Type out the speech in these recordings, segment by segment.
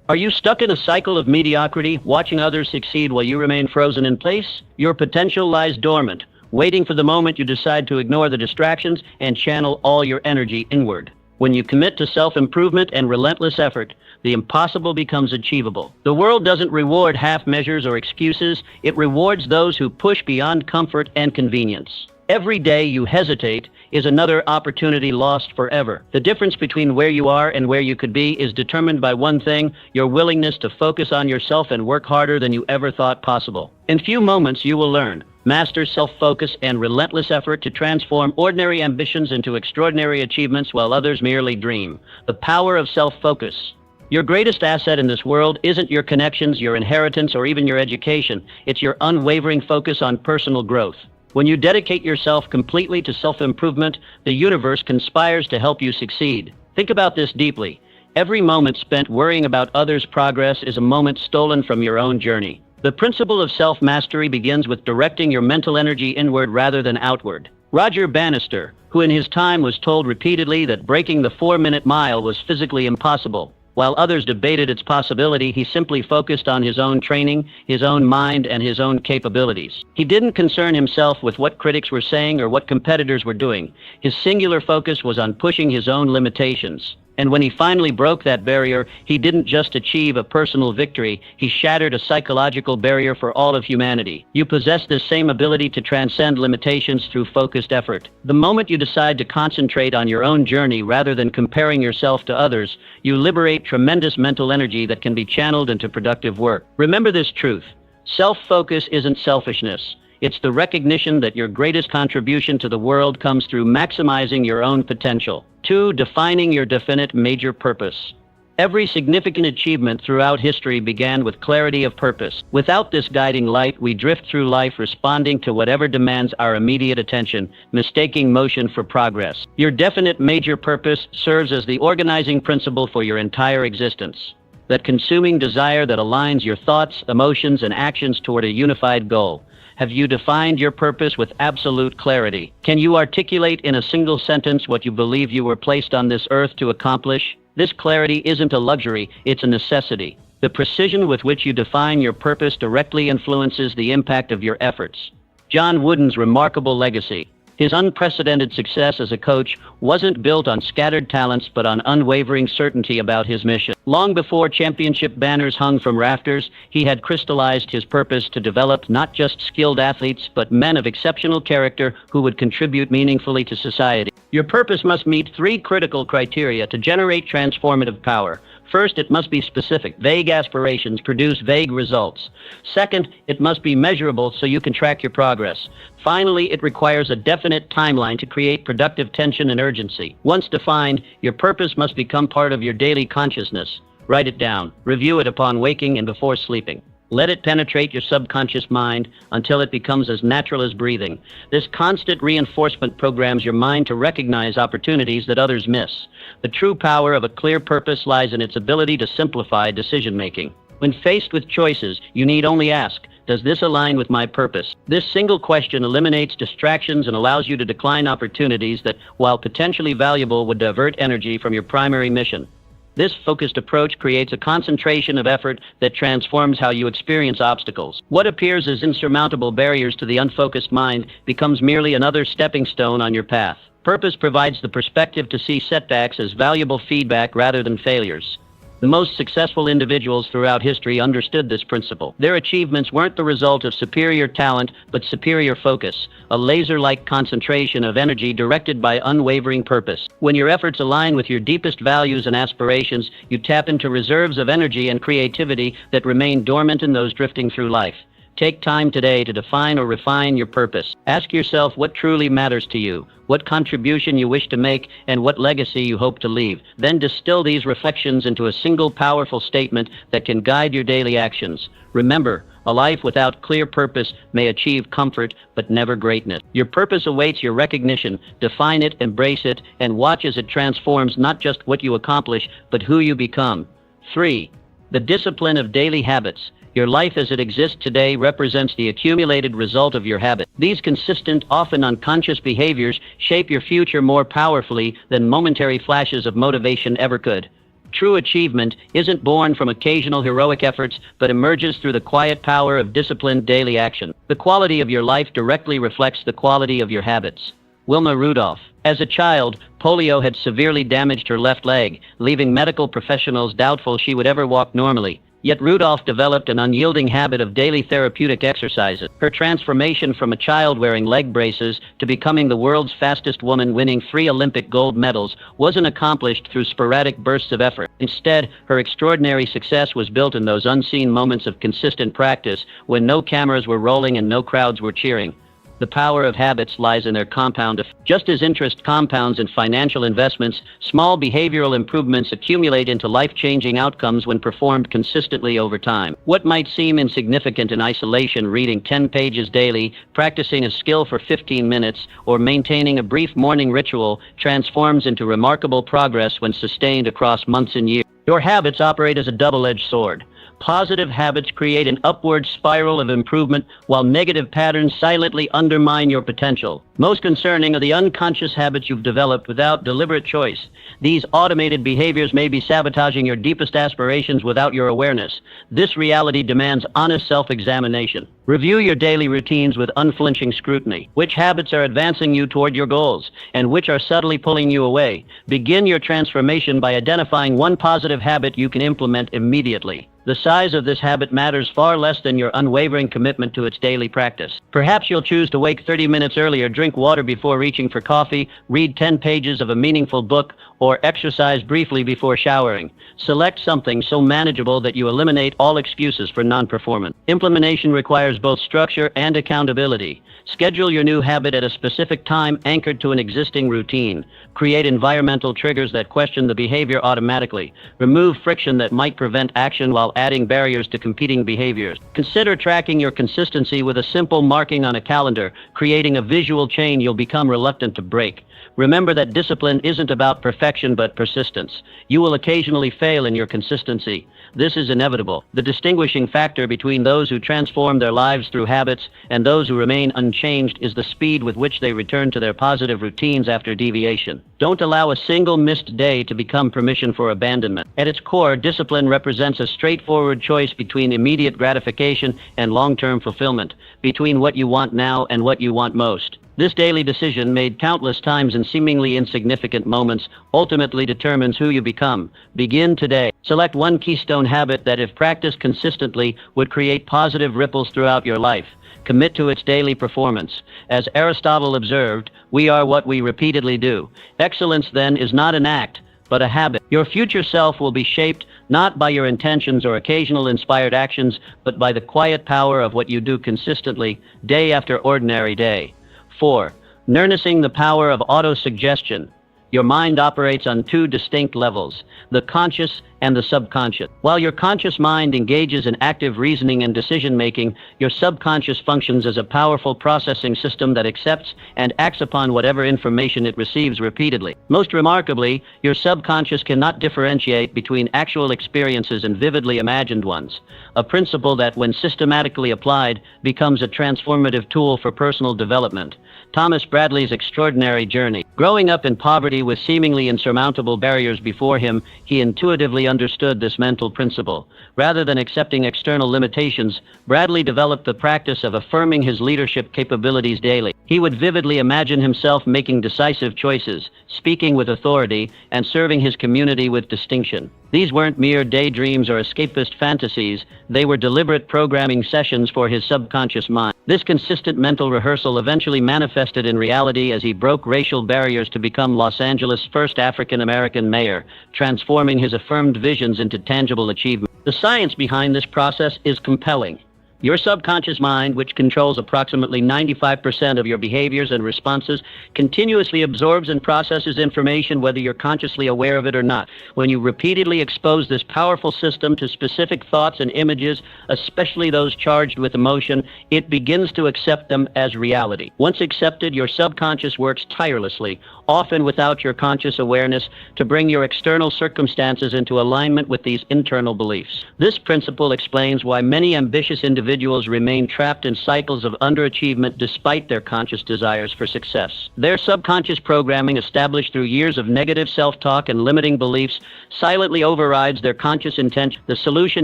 Are you stuck in a cycle of mediocrity, watching others succeed while you remain frozen in place? Your potential lies dormant, waiting for the moment you decide to ignore the distractions and channel all your energy inward. When you commit to self-improvement and relentless effort, the impossible becomes achievable. The world doesn't reward half measures or excuses. It rewards those who push beyond comfort and convenience. Every day you hesitate is another opportunity lost forever. The difference between where you are and where you could be is determined by one thing: your willingness to focus on yourself and work harder than you ever thought possible. In few moments you will learn. Master self-focus and relentless effort to transform ordinary ambitions into extraordinary achievements while others merely dream. The power of self-focus. Your greatest asset in this world isn't your connections, your inheritance, or even your education. It's your unwavering focus on personal growth. When you dedicate yourself completely to self-improvement, the universe conspires to help you succeed. Think about this deeply. Every moment spent worrying about others' progress is a moment stolen from your own journey. The principle of self-mastery begins with directing your mental energy inward rather than outward. Roger Bannister, who in his time was told repeatedly that breaking the 4-minute mile was physically impossible, while others debated its possibility, he simply focused on his own training, his own mind, and his own capabilities. He didn't concern himself with what critics were saying or what competitors were doing. His singular focus was on pushing his own limitations. And when he finally broke that barrier, he didn't just achieve a personal victory, he shattered a psychological barrier for all of humanity. You possess this same ability to transcend limitations through focused effort. The moment you decide to concentrate on your own journey rather than comparing yourself to others, you liberate tremendous mental energy that can be channeled into productive work. Remember this truth: self-focus isn't selfishness. It's the recognition that your greatest contribution to the world comes through maximizing your own potential. 2. Defining your definite major purpose. Every significant achievement throughout history began with clarity of purpose. Without this guiding light, we drift through life responding to whatever demands our immediate attention, mistaking motion for progress. Your definite major purpose serves as the organizing principle for your entire existence. That consuming desire that aligns your thoughts, emotions, and actions toward a unified goal. Have you defined your purpose with absolute clarity? Can you articulate in a single sentence what you believe you were placed on this earth to accomplish? This clarity isn't a luxury, it's a necessity. The precision with which you define your purpose directly influences the impact of your efforts. John Wooden's remarkable legacy. His unprecedented success as a coach wasn't built on scattered talents but on unwavering certainty about his mission. Long before championship banners hung from rafters, he had crystallized his purpose to develop not just skilled athletes but men of exceptional character who would contribute meaningfully to society. Your purpose must meet 3 critical criteria to generate transformative power. First, it must be specific. Vague aspirations produce vague results. Second, it must be measurable so you can track your progress. Finally, it requires a definite timeline to create productive tension and urgency. Once defined, your purpose must become part of your daily consciousness. Write it down. Review it upon waking and before sleeping. Let it penetrate your subconscious mind until it becomes as natural as breathing. This constant reinforcement programs your mind to recognize opportunities that others miss. The true power of a clear purpose lies in its ability to simplify decision-making. When faced with choices, you need only ask, does this align with my purpose? This single question eliminates distractions and allows you to decline opportunities that, while potentially valuable, would divert energy from your primary mission. This focused approach creates a concentration of effort that transforms how you experience obstacles. What appears as insurmountable barriers to the unfocused mind becomes merely another stepping stone on your path. Purpose provides the perspective to see setbacks as valuable feedback rather than failures. The most successful individuals throughout history understood this principle. Their achievements weren't the result of superior talent, but superior focus, a laser-like concentration of energy directed by unwavering purpose. When your efforts align with your deepest values and aspirations, you tap into reserves of energy and creativity that remain dormant in those drifting through life. Take time today to define or refine your purpose. Ask yourself what truly matters to you, what contribution you wish to make, and what legacy you hope to leave. Then distill these reflections into a single powerful statement that can guide your daily actions. Remember, a life without clear purpose may achieve comfort, but never greatness. Your purpose awaits your recognition. Define it, embrace it, and watch as it transforms not just what you accomplish, but who you become. 3. The discipline of daily habits. Your life as it exists today represents the accumulated result of your habits. These consistent, often unconscious behaviors shape your future more powerfully than momentary flashes of motivation ever could. True achievement isn't born from occasional heroic efforts, but emerges through the quiet power of disciplined daily action. The quality of your life directly reflects the quality of your habits. Wilma Rudolph. As a child, polio had severely damaged her left leg, leaving medical professionals doubtful she would ever walk normally. Yet Rudolph developed an unyielding habit of daily therapeutic exercises. Her transformation from a child wearing leg braces to becoming the world's fastest woman, winning 3 Olympic gold medals, wasn't accomplished through sporadic bursts of effort. Instead, her extraordinary success was built in those unseen moments of consistent practice when no cameras were rolling and no crowds were cheering. The power of habits lies in their compound effect. Just as interest compounds in financial investments, small behavioral improvements accumulate into life-changing outcomes when performed consistently over time. What might seem insignificant in isolation, reading 10 pages daily, practicing a skill for 15 minutes, or maintaining a brief morning ritual, transforms into remarkable progress when sustained across months and years. Your habits operate as a double-edged sword. Positive habits create an upward spiral of improvement, while negative patterns silently undermine your potential. Most concerning are the unconscious habits you've developed without deliberate choice. These automated behaviors may be sabotaging your deepest aspirations without your awareness. This reality demands honest self-examination. Review your daily routines with unflinching scrutiny. Which habits are advancing you toward your goals, and which are subtly pulling you away? Begin your transformation by identifying one positive habit you can implement immediately. The size of this habit matters far less than your unwavering commitment to its daily practice. Perhaps you'll choose to wake 30 minutes earlier, drink water before reaching for coffee, read 10 pages of a meaningful book, or exercise briefly before showering. Select something so manageable that you eliminate all excuses for non-performance. Implementation requires both structure and accountability. Schedule your new habit at a specific time anchored to an existing routine. Create environmental triggers that question the behavior automatically. Remove friction that might prevent action while adding barriers to competing behaviors. Consider tracking your consistency with a simple marking on a calendar, creating a visual chain you'll become reluctant to break. Remember that discipline isn't about perfection but persistence. You will occasionally fail in your consistency. This is inevitable. The distinguishing factor between those who transform their lives through habits and those who remain unchanged is the speed with which they return to their positive routines after deviation. Don't allow a single missed day to become permission for abandonment. At its core, discipline represents a straightforward choice between immediate gratification and long-term fulfillment, between what you want now and what you want most. This daily decision, made countless times in seemingly insignificant moments, ultimately determines who you become. Begin today. Select one keystone habit that, if practiced consistently, would create positive ripples throughout your life. Commit to its daily performance. As Aristotle observed, we are what we repeatedly do. Excellence, then, is not an act, but a habit. Your future self will be shaped not by your intentions or occasional inspired actions, but by the quiet power of what you do consistently, day after ordinary day. 4. Harnessing the power of autosuggestion. Your mind operates on 2 distinct levels, the conscious and the subconscious. While your conscious mind engages in active reasoning and decision-making, your subconscious functions as a powerful processing system that accepts and acts upon whatever information it receives repeatedly. Most remarkably, your subconscious cannot differentiate between actual experiences and vividly imagined ones, a principle that, when systematically applied, becomes a transformative tool for personal development. Thomas Bradley's extraordinary journey. Growing up in poverty with seemingly insurmountable barriers before him, he intuitively understood this mental principle. Rather than accepting external limitations, Bradley developed the practice of affirming his leadership capabilities daily. He would vividly imagine himself making decisive choices, speaking with authority, and serving his community with distinction. These weren't mere daydreams or escapist fantasies, they were deliberate programming sessions for his subconscious mind. This consistent mental rehearsal eventually manifested in reality as he broke racial barriers to become Los Angeles' first African-American mayor, transforming his affirmed visions into tangible achievement. The science behind this process is compelling. Your subconscious mind, which controls approximately 95% of your behaviors and responses, continuously absorbs and processes information whether you're consciously aware of it or not. When you repeatedly expose this powerful system to specific thoughts and images, especially those charged with emotion, it begins to accept them as reality. Once accepted, your subconscious works tirelessly, often without your conscious awareness, to bring your external circumstances into alignment with these internal beliefs. This principle explains why many ambitious individuals individuals remain trapped in cycles of underachievement despite their conscious desires for success. Their subconscious programming, established through years of negative self-talk and limiting beliefs, silently overrides their conscious intention. The solution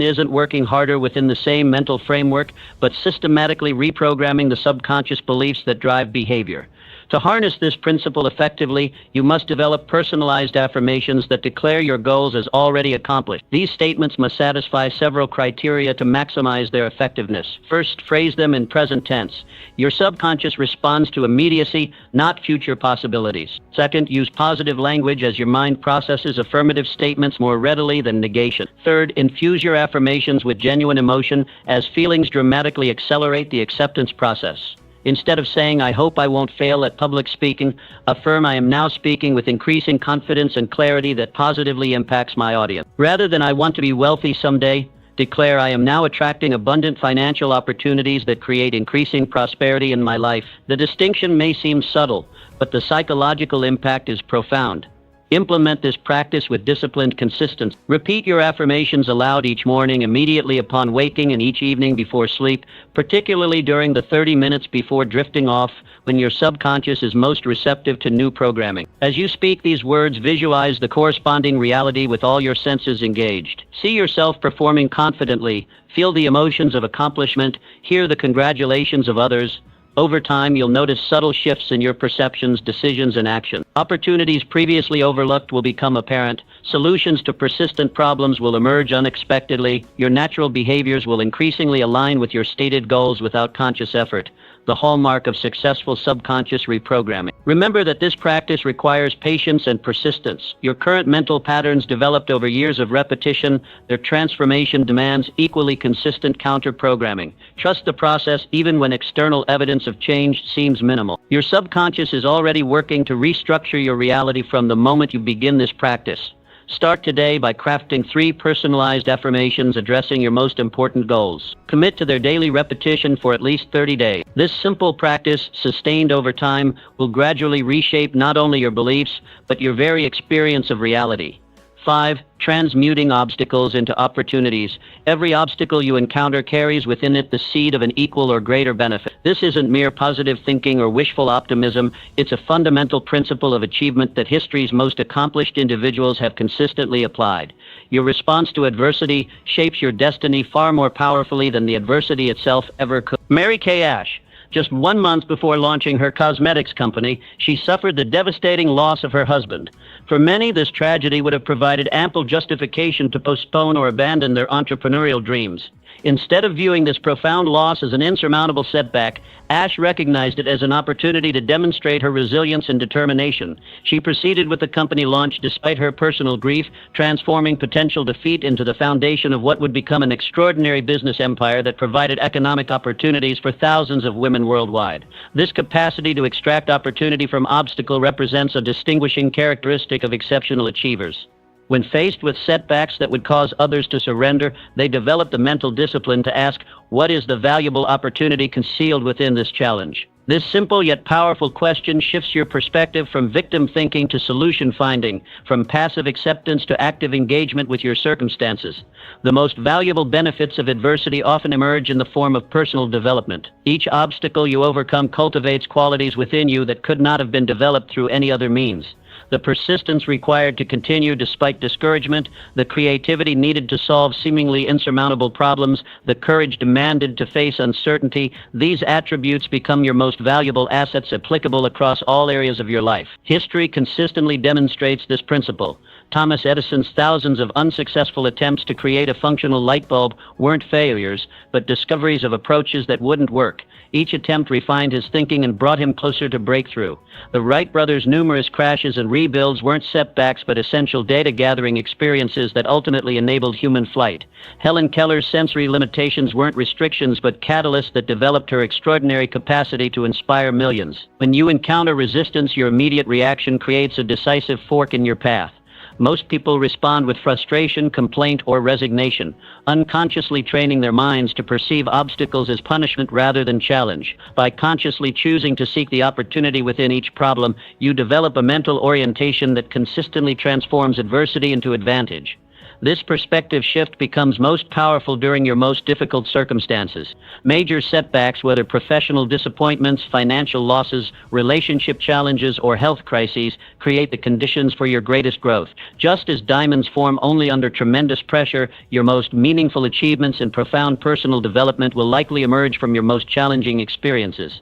isn't working harder within the same mental framework, but systematically reprogramming the subconscious beliefs that drive behavior. To harness this principle effectively, you must develop personalized affirmations that declare your goals as already accomplished. These statements must satisfy several criteria to maximize their effectiveness. First, phrase them in present tense. Your subconscious responds to immediacy, not future possibilities. Second, use positive language as your mind processes affirmative statements more readily than negation. Third, infuse your affirmations with genuine emotion, as feelings dramatically accelerate the acceptance process. Instead of saying, "I hope I won't fail at public speaking," affirm, "I am now speaking with increasing confidence and clarity that positively impacts my audience." Rather than "I want to be wealthy someday," declare, "I am now attracting abundant financial opportunities that create increasing prosperity in my life." The distinction may seem subtle, but the psychological impact is profound. Implement this practice with disciplined consistency. Repeat your affirmations aloud each morning, immediately upon waking, and each evening before sleep, particularly during the 30 minutes before drifting off, when your subconscious is most receptive to new programming. As you speak these words, visualize the corresponding reality with all your senses engaged. See yourself performing confidently, feel the emotions of accomplishment, hear the congratulations of others. Over time, you'll notice subtle shifts in your perceptions, decisions, and actions. Opportunities previously overlooked will become apparent. Solutions to persistent problems will emerge unexpectedly. Your natural behaviors will increasingly align with your stated goals without conscious effort. The hallmark of successful subconscious reprogramming. Remember that this practice requires patience and persistence. Your current mental patterns, developed over years of repetition, their transformation demands equally consistent counter-programming. Trust the process even when external evidence of change seems minimal. Your subconscious is already working to restructure your reality from the moment you begin this practice. Start today by crafting 3 personalized affirmations addressing your most important goals. Commit to their daily repetition for at least 30 days. This simple practice, sustained over time, will gradually reshape not only your beliefs, but your very experience of reality. 5. Transmuting obstacles into opportunities. Every obstacle you encounter carries within it the seed of an equal or greater benefit. This isn't mere positive thinking or wishful optimism. It's a fundamental principle of achievement that history's most accomplished individuals have consistently applied. Your response to adversity shapes your destiny far more powerfully than the adversity itself ever could. Mary Kay Ash. Just 1 month before launching her cosmetics company, she suffered the devastating loss of her husband. For many, this tragedy would have provided ample justification to postpone or abandon their entrepreneurial dreams. Instead of viewing this profound loss as an insurmountable setback, Ash recognized it as an opportunity to demonstrate her resilience and determination. She proceeded with the company launch despite her personal grief, transforming potential defeat into the foundation of what would become an extraordinary business empire that provided economic opportunities for thousands of women worldwide. This capacity to extract opportunity from obstacle represents a distinguishing characteristic of exceptional achievers. When faced with setbacks that would cause others to surrender, they developed the mental discipline to ask, what is the valuable opportunity concealed within this challenge? This simple yet powerful question shifts your perspective from victim thinking to solution finding, from passive acceptance to active engagement with your circumstances. The most valuable benefits of adversity often emerge in the form of personal development. Each obstacle you overcome cultivates qualities within you that could not have been developed through any other means. The persistence required to continue despite discouragement, the creativity needed to solve seemingly insurmountable problems, the courage demanded to face uncertainty, these attributes become your most valuable assets applicable across all areas of your life. History consistently demonstrates this principle. Thomas Edison's thousands of unsuccessful attempts to create a functional light bulb weren't failures, but discoveries of approaches that wouldn't work. Each attempt refined his thinking and brought him closer to breakthrough. The Wright brothers' numerous crashes and rebuilds weren't setbacks but essential data-gathering experiences that ultimately enabled human flight. Helen Keller's sensory limitations weren't restrictions but catalysts that developed her extraordinary capacity to inspire millions. When you encounter resistance, your immediate reaction creates a decisive fork in your path. Most people respond with frustration, complaint, or resignation, unconsciously training their minds to perceive obstacles as punishment rather than challenge. By consciously choosing to seek the opportunity within each problem, you develop a mental orientation that consistently transforms adversity into advantage. This perspective shift becomes most powerful during your most difficult circumstances. Major setbacks, whether professional disappointments, financial losses, relationship challenges, or health crises, create the conditions for your greatest growth. Just as diamonds form only under tremendous pressure, your most meaningful achievements and profound personal development will likely emerge from your most challenging experiences.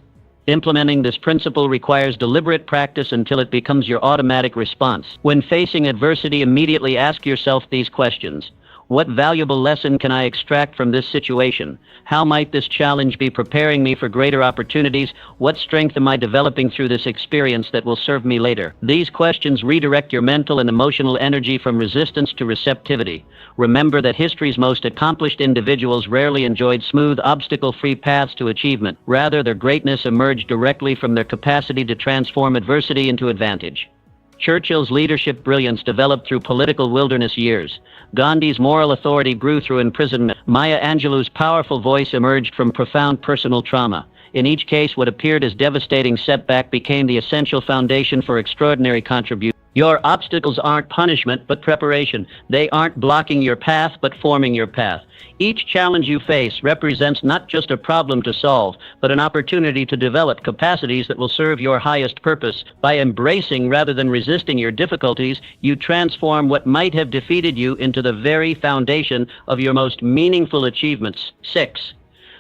Implementing this principle requires deliberate practice until it becomes your automatic response. When facing adversity, immediately ask yourself these questions. What valuable lesson can I extract from this situation? How might this challenge be preparing me for greater opportunities? What strength am I developing through this experience that will serve me later? These questions redirect your mental and emotional energy from resistance to receptivity. Remember that history's most accomplished individuals rarely enjoyed smooth, obstacle-free paths to achievement. Rather, their greatness emerged directly from their capacity to transform adversity into advantage. Churchill's leadership brilliance developed through political wilderness years. Gandhi's moral authority grew through imprisonment. Maya Angelou's powerful voice emerged from profound personal trauma. In each case, what appeared as devastating setback became the essential foundation for extraordinary contribution. Your obstacles aren't punishment, but preparation. They aren't blocking your path, but forming your path. Each challenge you face represents not just a problem to solve, but an opportunity to develop capacities that will serve your highest purpose. By embracing rather than resisting your difficulties, you transform what might have defeated you into the very foundation of your most meaningful achievements. 6.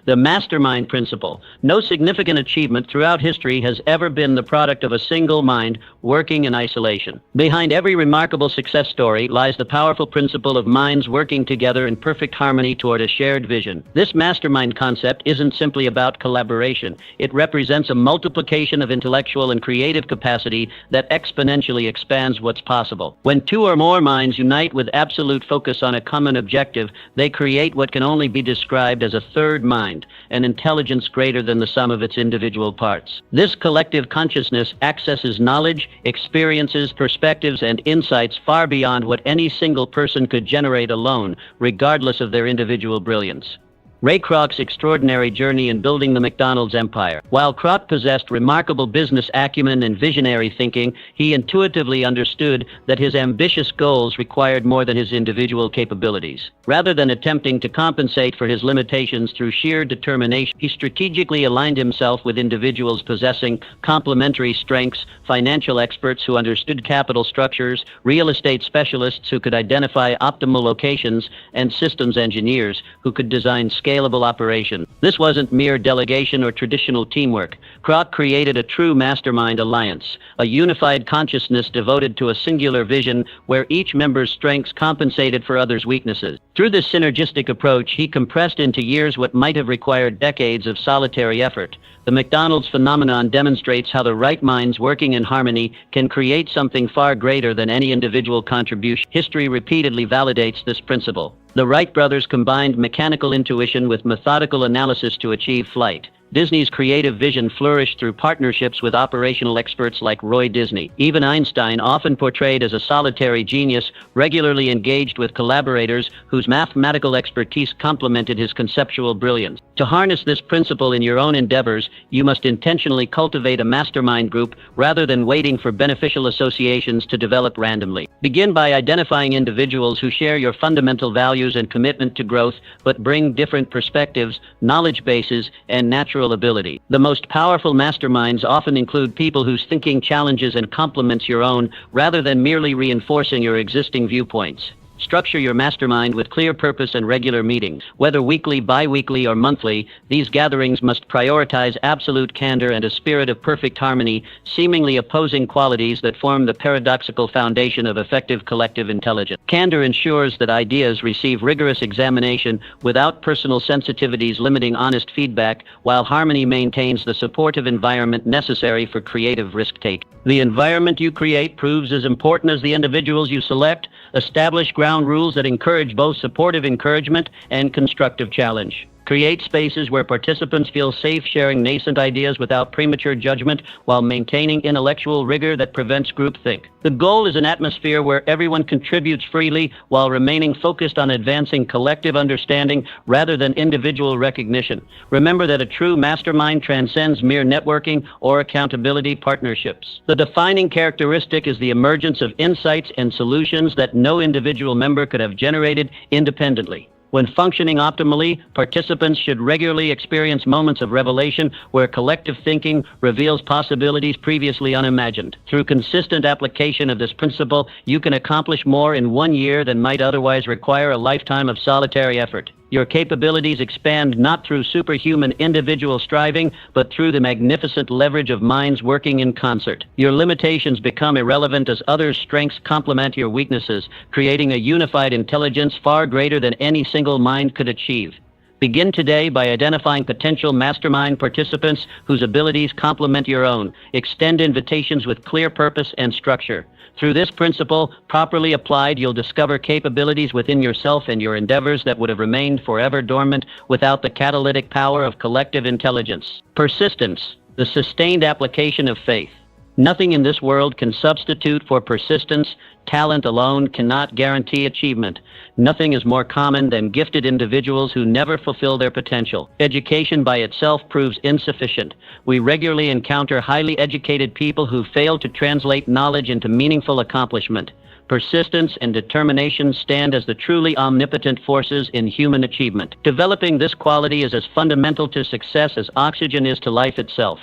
The mastermind principle. No significant achievement throughout history has ever been the product of a single mind working in isolation. Behind every remarkable success story lies the powerful principle of minds working together in perfect harmony toward a shared vision. This mastermind concept isn't simply about collaboration. It represents a multiplication of intellectual and creative capacity that exponentially expands what's possible. When two or more minds unite with absolute focus on a common objective, they create what can only be described as a third mind, an intelligence greater than the sum of its individual parts. This collective consciousness accesses knowledge, experiences, perspectives, and insights far beyond what any single person could generate alone, regardless of their individual brilliance. Ray Kroc's extraordinary journey in building the McDonald's empire. While Kroc possessed remarkable business acumen and visionary thinking, he intuitively understood that his ambitious goals required more than his individual capabilities. Rather than attempting to compensate for his limitations through sheer determination, he strategically aligned himself with individuals possessing complementary strengths: financial experts who understood capital structures, real estate specialists who could identify optimal locations, and systems engineers who could design scalable operation. This wasn't mere delegation or traditional teamwork. Kroc created a true mastermind alliance, a unified consciousness devoted to a singular vision where each member's strengths compensated for others' weaknesses. Through this synergistic approach, he compressed into years what might have required decades of solitary effort. The McDonald's phenomenon demonstrates how the right minds working in harmony can create something far greater than any individual contribution. History repeatedly validates this principle. The Wright brothers combined mechanical intuition with methodical analysis to achieve flight. Disney's creative vision flourished through partnerships with operational experts like Roy Disney. Even Einstein, often portrayed as a solitary genius, regularly engaged with collaborators whose mathematical expertise complemented his conceptual brilliance. To harness this principle in your own endeavors, you must intentionally cultivate a mastermind group rather than waiting for beneficial associations to develop randomly. Begin by identifying individuals who share your fundamental values and commitment to growth, but bring different perspectives, knowledge bases, and natural ability. The most powerful masterminds often include people whose thinking challenges and complements your own, rather than merely reinforcing your existing viewpoints. Structure your mastermind with clear purpose and regular meetings. Whether weekly, bi-weekly, or monthly, these gatherings must prioritize absolute candor and a spirit of perfect harmony, seemingly opposing qualities that form the paradoxical foundation of effective collective intelligence. Candor ensures that ideas receive rigorous examination without personal sensitivities limiting honest feedback, while harmony maintains the supportive environment necessary for creative risk-taking. The environment you create proves as important as the individuals you select. Establish ground rules that encourage both supportive encouragement and constructive challenge. Create spaces where participants feel safe sharing nascent ideas without premature judgment while maintaining intellectual rigor that prevents groupthink. The goal is an atmosphere where everyone contributes freely while remaining focused on advancing collective understanding rather than individual recognition. Remember that a true mastermind transcends mere networking or accountability partnerships. The defining characteristic is the emergence of insights and solutions that no individual member could have generated independently. When functioning optimally, participants should regularly experience moments of revelation where collective thinking reveals possibilities previously unimagined. Through consistent application of this principle, you can accomplish more in 1 year than might otherwise require a lifetime of solitary effort. Your capabilities expand not through superhuman individual striving, but through the magnificent leverage of minds working in concert. Your limitations become irrelevant as others' strengths complement your weaknesses, creating a unified intelligence far greater than any single mind could achieve. Begin today by identifying potential mastermind participants whose abilities complement your own. Extend invitations with clear purpose and structure. Through this principle, properly applied, you'll discover capabilities within yourself and your endeavors that would have remained forever dormant without the catalytic power of collective intelligence. Persistence, the sustained application of faith. Nothing in this world can substitute for persistence. Talent alone cannot guarantee achievement. Nothing is more common than gifted individuals who never fulfill their potential. Education by itself proves insufficient. We regularly encounter highly educated people who fail to translate knowledge into meaningful accomplishment. Persistence and determination stand as the truly omnipotent forces in human achievement. Developing this quality is as fundamental to success as oxygen is to life itself.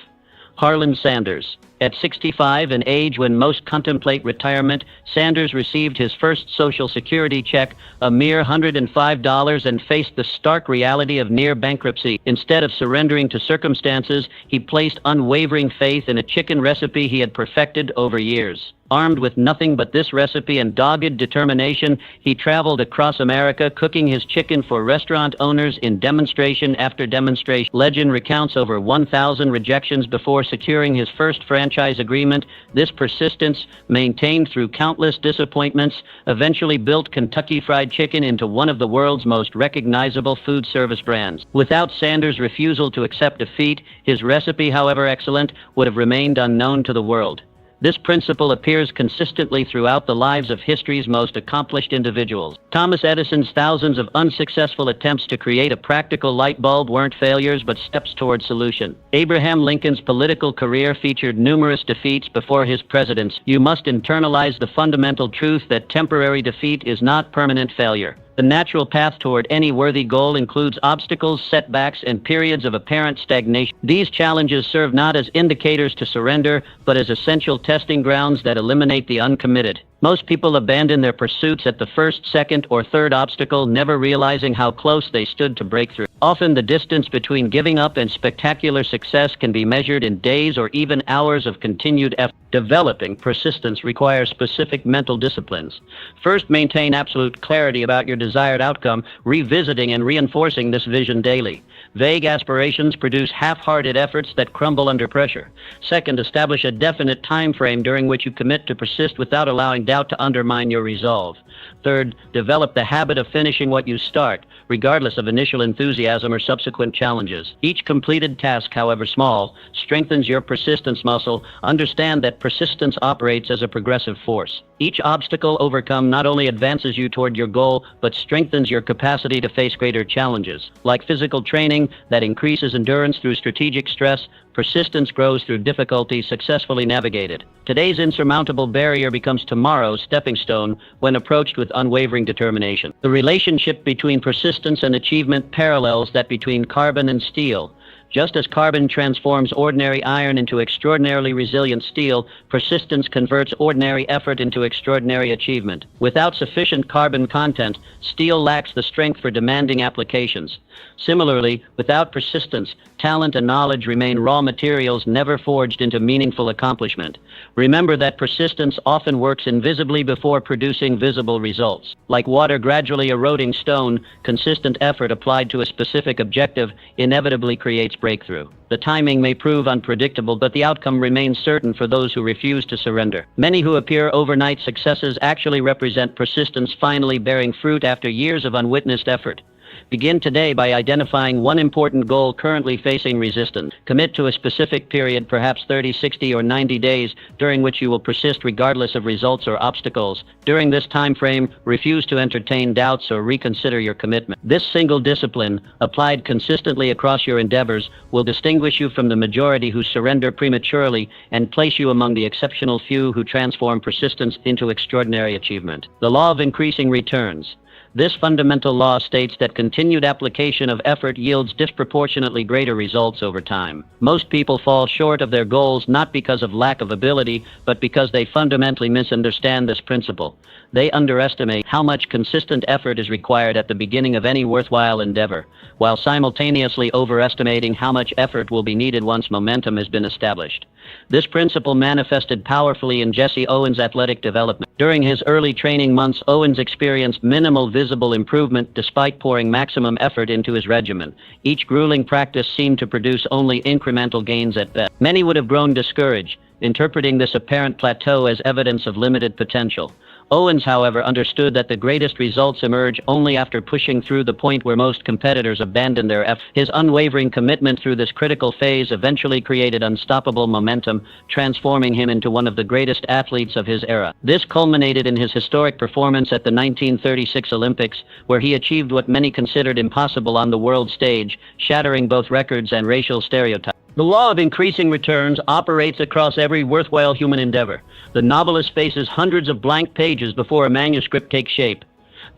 Harlan Sanders. At 65, an age when most contemplate retirement, Sanders received his first Social Security check, a mere $105, and faced the stark reality of near bankruptcy. Instead of surrendering to circumstances, he placed unwavering faith in a chicken recipe he had perfected over years. Armed with nothing but this recipe and dogged determination, he traveled across America cooking his chicken for restaurant owners in demonstration after demonstration. Legend recounts over 1,000 rejections before securing his first franchise agreement. This persistence, maintained through countless disappointments, eventually built Kentucky Fried Chicken into one of the world's most recognizable food service brands. Without Sanders' refusal to accept defeat, his recipe, however excellent, would have remained unknown to the world. This principle appears consistently throughout the lives of history's most accomplished individuals. Thomas Edison's thousands of unsuccessful attempts to create a practical light bulb weren't failures but steps toward solution. Abraham Lincoln's political career featured numerous defeats before his presidency. You must internalize the fundamental truth that temporary defeat is not permanent failure. The natural path toward any worthy goal includes obstacles, setbacks, and periods of apparent stagnation. These challenges serve not as indicators to surrender, but as essential testing grounds that eliminate the uncommitted. Most people abandon their pursuits at the first, second, or third obstacle, never realizing how close they stood to breakthrough. Often the distance between giving up and spectacular success can be measured in days or even hours of continued effort. Developing persistence requires specific mental disciplines. First, maintain absolute clarity about your desired outcome, revisiting and reinforcing this vision daily. Vague aspirations produce half-hearted efforts that crumble under pressure. Second, establish a definite time frame during which you commit to persist without allowing doubt to undermine your resolve. Third, develop the habit of finishing what you start, regardless of initial enthusiasm or subsequent challenges. Each completed task, however small, strengthens your persistence muscle. Understand that persistence operates as a progressive force. Each obstacle overcome not only advances you toward your goal, but strengthens your capacity to face greater challenges. Like physical training that increases endurance through strategic stress, persistence grows through difficulty successfully navigated. Today's insurmountable barrier becomes tomorrow's stepping stone when approached with unwavering determination. The relationship between persistence and achievement parallels that between carbon and steel. Just as carbon transforms ordinary iron into extraordinarily resilient steel, persistence converts ordinary effort into extraordinary achievement. Without sufficient carbon content, steel lacks the strength for demanding applications. Similarly, without persistence, talent and knowledge remain raw materials never forged into meaningful accomplishment. Remember that persistence often works invisibly before producing visible results. Like water gradually eroding stone, consistent effort applied to a specific objective inevitably creates breakthrough. The timing may prove unpredictable, but the outcome remains certain for those who refuse to surrender. Many who appear overnight successes actually represent persistence finally bearing fruit after years of unwitnessed effort. Begin today by identifying one important goal currently facing resistance. Commit to a specific period, perhaps 30, 60, or 90 days, during which you will persist regardless of results or obstacles. During this time frame, refuse to entertain doubts or reconsider your commitment. This single discipline, applied consistently across your endeavors, will distinguish you from the majority who surrender prematurely and place you among the exceptional few who transform persistence into extraordinary achievement. The law of increasing returns. This fundamental law states that continued application of effort yields disproportionately greater results over time. Most people fall short of their goals not because of lack of ability, but because they fundamentally misunderstand this principle. They underestimate how much consistent effort is required at the beginning of any worthwhile endeavor, while simultaneously overestimating how much effort will be needed once momentum has been established. This principle manifested powerfully in Jesse Owens' athletic development. During his early training months, Owens experienced minimal visible improvement despite pouring maximum effort into his regimen. Each grueling practice seemed to produce only incremental gains at best. Many would have grown discouraged, interpreting this apparent plateau as evidence of limited potential. Owens, however, understood that the greatest results emerge only after pushing through the point where most competitors abandon their effort. His unwavering commitment through this critical phase eventually created unstoppable momentum, transforming him into one of the greatest athletes of his era. This culminated in his historic performance at the 1936 Olympics, where he achieved what many considered impossible on the world stage, shattering both records and racial stereotypes. The law of increasing returns operates across every worthwhile human endeavor. The novelist faces hundreds of blank pages before a manuscript takes shape.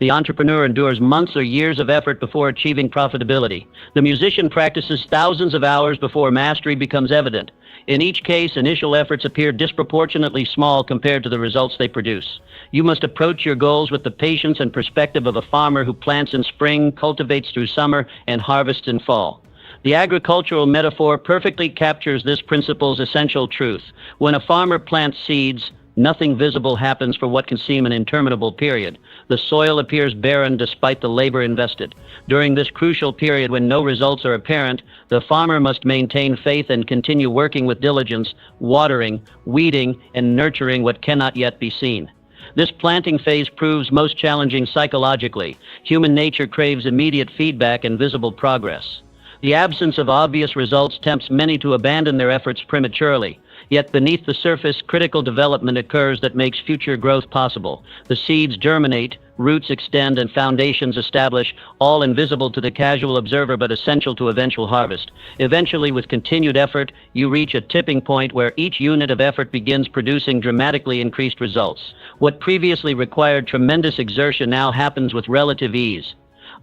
The entrepreneur endures months or years of effort before achieving profitability. The musician practices thousands of hours before mastery becomes evident. In each case, initial efforts appear disproportionately small compared to the results they produce. You must approach your goals with the patience and perspective of a farmer who plants in spring, cultivates through summer, and harvests in fall. The agricultural metaphor perfectly captures this principle's essential truth. When a farmer plants seeds, nothing visible happens for what can seem an interminable period. The soil appears barren despite the labor invested. During this crucial period when no results are apparent, the farmer must maintain faith and continue working with diligence, watering, weeding, and nurturing what cannot yet be seen. This planting phase proves most challenging psychologically. Human nature craves immediate feedback and visible progress. The absence of obvious results tempts many to abandon their efforts prematurely. Yet beneath the surface, critical development occurs that makes future growth possible. The seeds germinate, roots extend, and foundations establish, all invisible to the casual observer but essential to eventual harvest. Eventually, with continued effort, you reach a tipping point where each unit of effort begins producing dramatically increased results. What previously required tremendous exertion now happens with relative ease.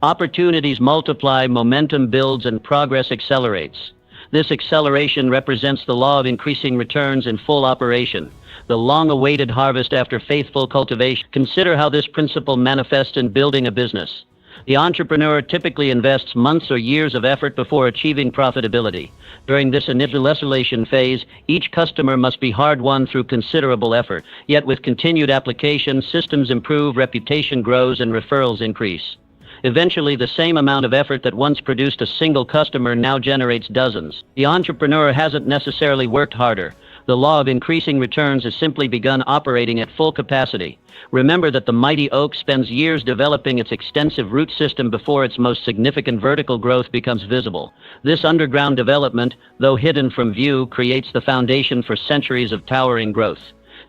Opportunities multiply, momentum builds, and progress accelerates. This acceleration represents the law of increasing returns in full operation, the long-awaited harvest after faithful cultivation. Consider how this principle manifests in building a business. The entrepreneur typically invests months or years of effort before achieving profitability. During this initial isolation phase, each customer must be hard-won through considerable effort. Yet with continued application, systems improve, reputation grows, and referrals increase. Eventually, the same amount of effort that once produced a single customer now generates dozens. The entrepreneur hasn't necessarily worked harder. The law of increasing returns has simply begun operating at full capacity. Remember that the mighty oak spends years developing its extensive root system before its most significant vertical growth becomes visible. This underground development, though hidden from view, creates the foundation for centuries of towering growth.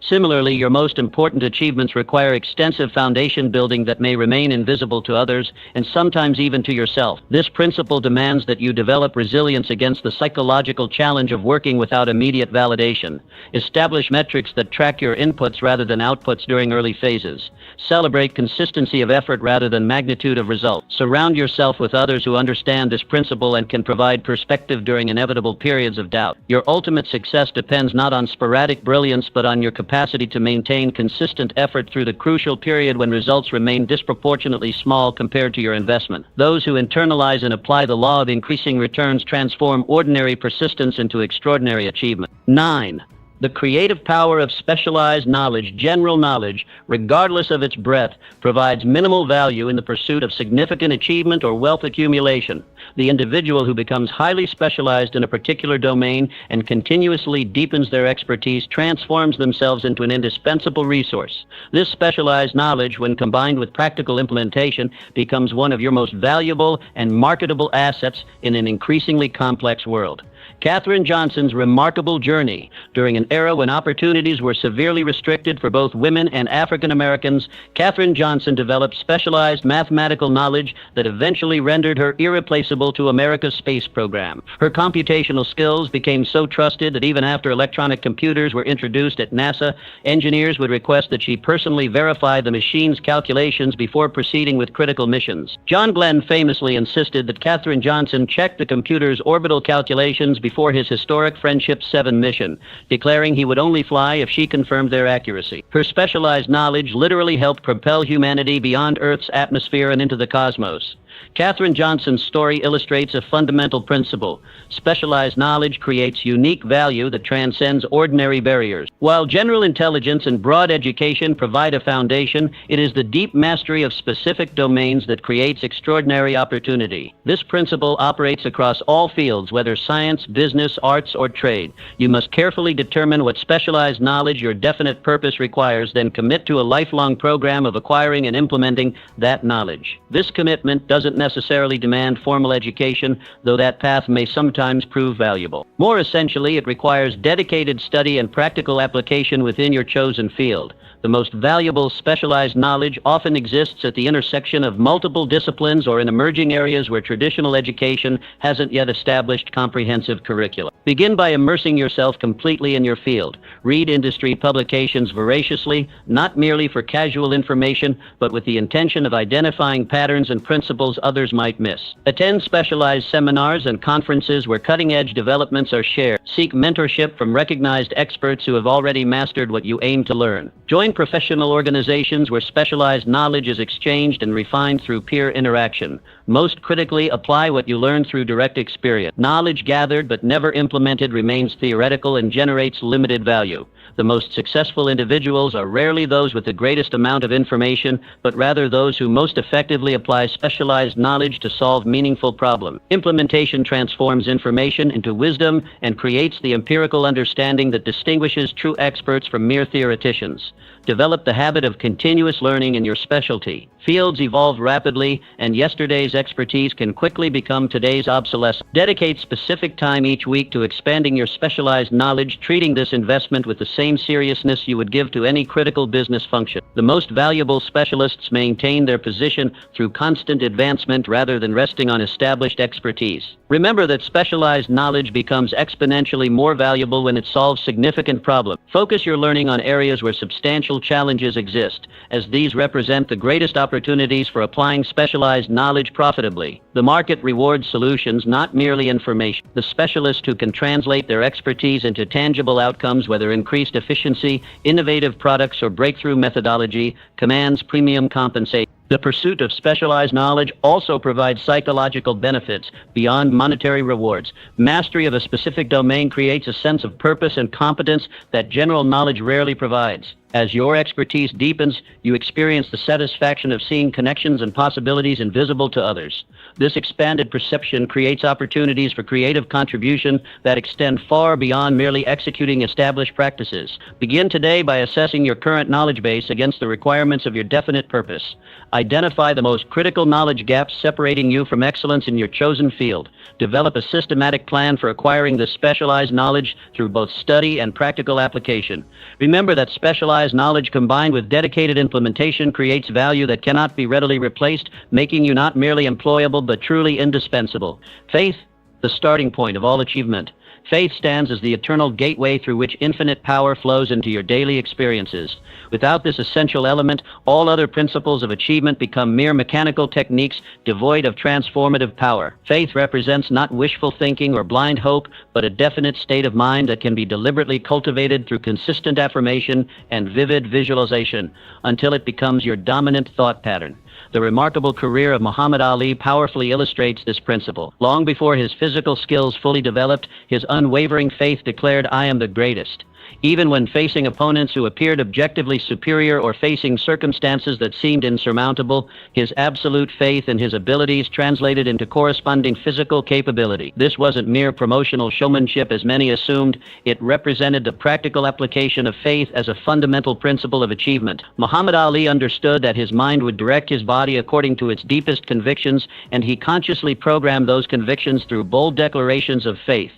Similarly, your most important achievements require extensive foundation building that may remain invisible to others and sometimes even to yourself. This principle demands that you develop resilience against the psychological challenge of working without immediate validation. Establish metrics that track your inputs rather than outputs during early phases. Celebrate consistency of effort rather than magnitude of results. Surround yourself with others who understand this principle and can provide perspective during inevitable periods of doubt. Your ultimate success depends not on sporadic brilliance but on your capacity to maintain consistent effort through the crucial period when results remain disproportionately small compared to your investment. Those who internalize and apply the law of increasing returns transform ordinary persistence into extraordinary achievement. 9. The creative power of specialized knowledge, general knowledge, regardless of its breadth, provides minimal value in the pursuit of significant achievement or wealth accumulation. The individual who becomes highly specialized in a particular domain and continuously deepens their expertise transforms themselves into an indispensable resource. This specialized knowledge, when combined with practical implementation, becomes one of your most valuable and marketable assets in an increasingly complex world. Katherine Johnson's remarkable journey during an era when opportunities were severely restricted for both women and African Americans. Katherine Johnson developed specialized mathematical knowledge that eventually rendered her irreplaceable to America's space program. Her computational skills became so trusted that even after electronic computers were introduced at NASA, engineers would request that she personally verify the machine's calculations before proceeding with critical missions. John Glenn famously insisted that Katherine Johnson check the computer's orbital calculations before his historic Friendship 7 mission, declaring he would only fly if she confirmed their accuracy. Her specialized knowledge literally helped propel humanity beyond Earth's atmosphere and into the cosmos. Katherine Johnson's story illustrates a fundamental principle. Specialized knowledge creates unique value that transcends ordinary barriers. While general intelligence and broad education provide a foundation, it is the deep mastery of specific domains that creates extraordinary opportunity. This principle operates across all fields, whether science, business, arts, or trade. You must carefully determine what specialized knowledge your definite purpose requires, then commit to a lifelong program of acquiring and implementing that knowledge. This commitment doesn't necessarily demand formal education, though that path may sometimes prove valuable. More essentially, it requires dedicated study and practical application within your chosen field. The most valuable specialized knowledge often exists at the intersection of multiple disciplines or in emerging areas where traditional education hasn't yet established comprehensive curricula. Begin by immersing yourself completely in your field. Read industry publications voraciously, not merely for casual information, but with the intention of identifying patterns and principles others might miss. Attend specialized seminars and conferences where cutting-edge developments are shared. Seek mentorship from recognized experts who have already mastered what you aim to learn. Join professional organizations where specialized knowledge is exchanged and refined through peer interaction. Most critically, apply what you learn through direct experience. Knowledge gathered but never implemented remains theoretical and generates limited value. The most successful individuals are rarely those with the greatest amount of information, but rather those who most effectively apply specialized knowledge to solve meaningful problems. Implementation transforms information into wisdom and creates the empirical understanding that distinguishes true experts from mere theoreticians. Develop the habit of continuous learning in your specialty. Fields evolve rapidly, and yesterday's expertise can quickly become today's obsolescence. Dedicate specific time each week to expanding your specialized knowledge, treating this investment with the same seriousness you would give to any critical business function. The most valuable specialists maintain their position through constant advancement rather than resting on established expertise. Remember that specialized knowledge becomes exponentially more valuable when it solves significant problems. Focus your learning on areas where substantial challenges exist, as these represent the greatest opportunities for applying specialized knowledge profitably. The market rewards solutions, not merely information. The specialist who can translate their expertise into tangible outcomes, whether increased efficiency, innovative products, or breakthrough methodology, commands premium compensation. The pursuit of specialized knowledge also provides psychological benefits beyond monetary rewards. Mastery of a specific domain creates a sense of purpose and competence that general knowledge rarely provides. As your expertise deepens, you experience the satisfaction of seeing connections and possibilities invisible to others. This expanded perception creates opportunities for creative contribution that extend far beyond merely executing established practices. Begin today by assessing your current knowledge base against the requirements of your definite purpose. Identify the most critical knowledge gaps separating you from excellence in your chosen field. Develop a systematic plan for acquiring this specialized knowledge through both study and practical application. Remember that specialized knowledge combined with dedicated implementation creates value that cannot be readily replaced, making you not merely employable but truly indispensable. Faith, the starting point of all achievement. Faith stands as the eternal gateway through which infinite power flows into your daily experiences. Without this essential element, all other principles of achievement become mere mechanical techniques devoid of transformative power. Faith represents not wishful thinking or blind hope, but a definite state of mind that can be deliberately cultivated through consistent affirmation and vivid visualization until it becomes your dominant thought pattern. The remarkable career of Muhammad Ali powerfully illustrates this principle. Long before his physical skills fully developed, his unwavering faith declared, "I am the greatest." Even when facing opponents who appeared objectively superior or facing circumstances that seemed insurmountable, his absolute faith in his abilities translated into corresponding physical capability. This wasn't mere promotional showmanship as many assumed. It represented the practical application of faith as a fundamental principle of achievement. Muhammad Ali understood that his mind would direct his body according to its deepest convictions, and he consciously programmed those convictions through bold declarations of faith.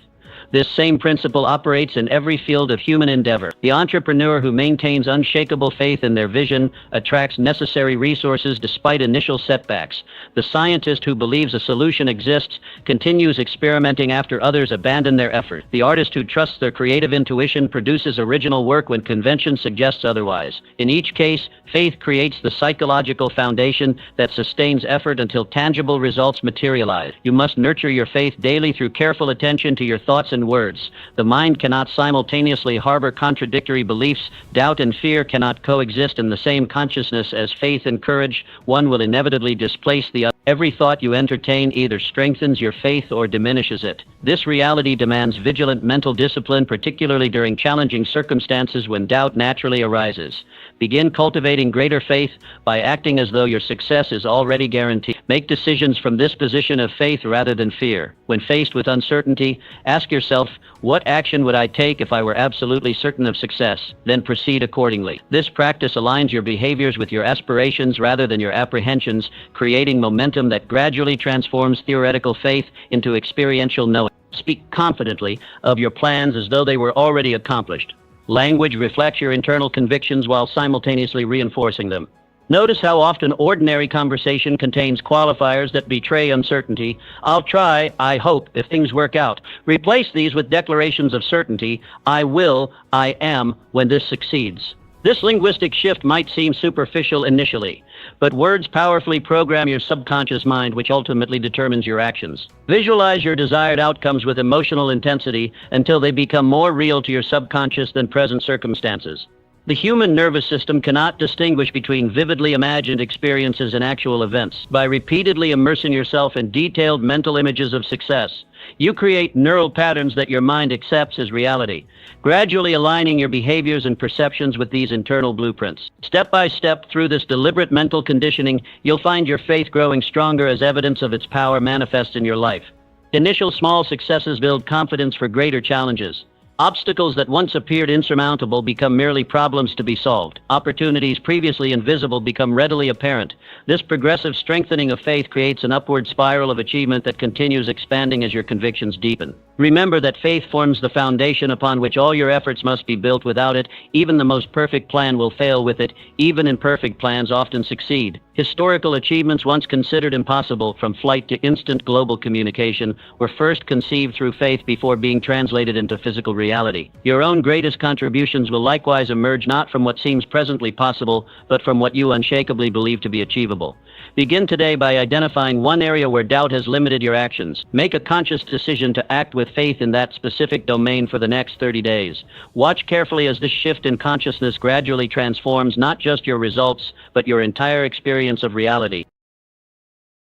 This same principle operates in every field of human endeavor. The entrepreneur who maintains unshakable faith in their vision attracts necessary resources despite initial setbacks. The scientist who believes a solution exists continues experimenting after others abandon their effort. The artist who trusts their creative intuition produces original work when convention suggests otherwise. In each case, faith creates the psychological foundation that sustains effort until tangible results materialize. You must nurture your faith daily through careful attention to your thoughts and words. The mind cannot simultaneously harbor contradictory beliefs. Doubt and fear cannot coexist in the same consciousness as faith and courage. One will inevitably displace the other. Every thought you entertain either strengthens your faith or diminishes it. This reality demands vigilant mental discipline, particularly during challenging circumstances when doubt naturally arises. Begin cultivating greater faith by acting as though your success is already guaranteed. Make decisions from this position of faith rather than fear. When faced with uncertainty, ask yourself, what action would I take if I were absolutely certain of success? Then proceed accordingly. This practice aligns your behaviors with your aspirations rather than your apprehensions, creating momentum that gradually transforms theoretical faith into experiential knowing. Speak confidently of your plans as though they were already accomplished. Language reflects your internal convictions while simultaneously reinforcing them. Notice how often ordinary conversation contains qualifiers that betray uncertainty. I'll try, I hope, if things work out. Replace these with declarations of certainty. I will, I am, when this succeeds. This linguistic shift might seem superficial initially, but words powerfully program your subconscious mind, which ultimately determines your actions. Visualize your desired outcomes with emotional intensity until they become more real to your subconscious than present circumstances. The human nervous system cannot distinguish between vividly imagined experiences and actual events. By repeatedly immersing yourself in detailed mental images of success, you create neural patterns that your mind accepts as reality, gradually aligning your behaviors and perceptions with these internal blueprints. Step by step, through this deliberate mental conditioning, you'll find your faith growing stronger as evidence of its power manifests in your life. Initial small successes build confidence for greater challenges. Obstacles that once appeared insurmountable become merely problems to be solved. Opportunities previously invisible become readily apparent. This progressive strengthening of faith creates an upward spiral of achievement that continues expanding as your convictions deepen. Remember that faith forms the foundation upon which all your efforts must be built. Without it, even the most perfect plan will fail. With it, even imperfect plans often succeed. Historical achievements once considered impossible, from flight to instant global communication, were first conceived through faith before being translated into physical reality. Your own greatest contributions will likewise emerge not from what seems presently possible, but from what you unshakably believe to be achievable. Begin today by identifying one area where doubt has limited your actions. Make a conscious decision to act with faith in that specific domain for the next 30 days. Watch carefully as this shift in consciousness gradually transforms not just your results, but your entire experience of reality.